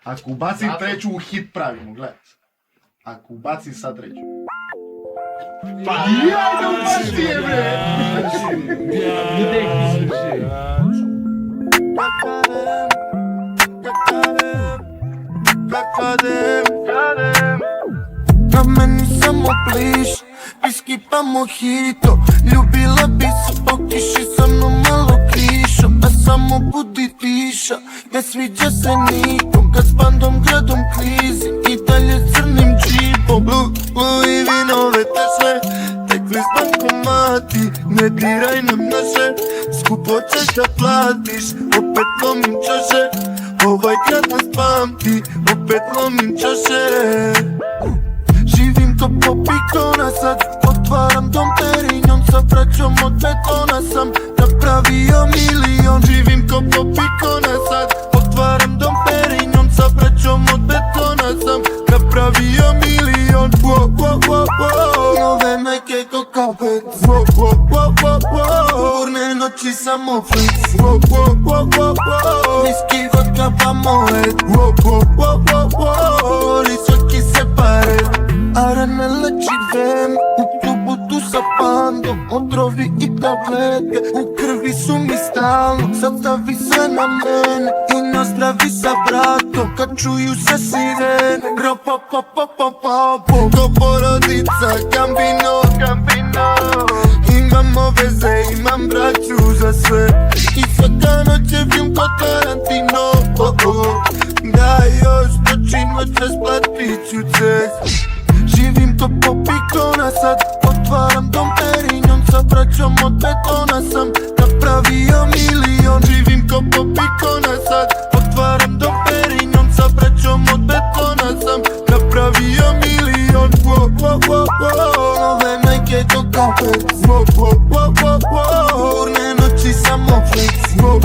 Ako ubacim treću u hit pravimo, gledaj. Ako ubacim sad treću. Pa jaj da ubaci je bre! Na meni samo pliš, viski pa mojito. Ljubila bi se po kiši, sa mnom malo kiša. A samo budi tiša, ne sviđa se nikom. Kad s bandom gradom klizim i dalje crnim džipom. Louis vinove tešle, tekli s bankomati. Ne diraj nam naše, skupo ćeš da platiš. Opet lomim čaše, ovaj grad nas pamti. Opet lomim čaše. Živim to po pikona sad, otvaram dom Perignon. Sa braćom od betona sam napravio milion. Živim ko po pikona sad, otvaram dom Perignon. Sa braćom od betona sam napravio milion. Wo, wo, wo, wo. Nove Nike ko kapet. Wo, wo, wo, wo, wo. Burne noći samo flex. Wo, wo, wo, wo, wo. Whisky, vodka pa moje. Wo, wo, wo, wo, wo. Risoki se pare. Arane leči vem, u klubu tu sa bandom. Otrovi i tablete, u krvi su mi stalno. Zastavi se na mene i nazdravi sa bratom. Kad čuju se sirene, gra pa pa pa pa pa po. Ko porodica, Gambino, Gambino. Imamo veze, imam braću za sve. I svaka noć je film ko Tarantino, oh, oh. Da još počin noće splatit ću cest. Živim to po pikona sad, otvaram dom Perignon. Sa braćom od betona sam napravio milion. Živim ko po pikona sad, otvaram dom Perignon. Sa braćom od betona sam napravio milion. Wo, wo, wo, wo. Nove Nike ko kapet. Wo, wo, wo, wo, wo. Burne noći samo flex. Wo,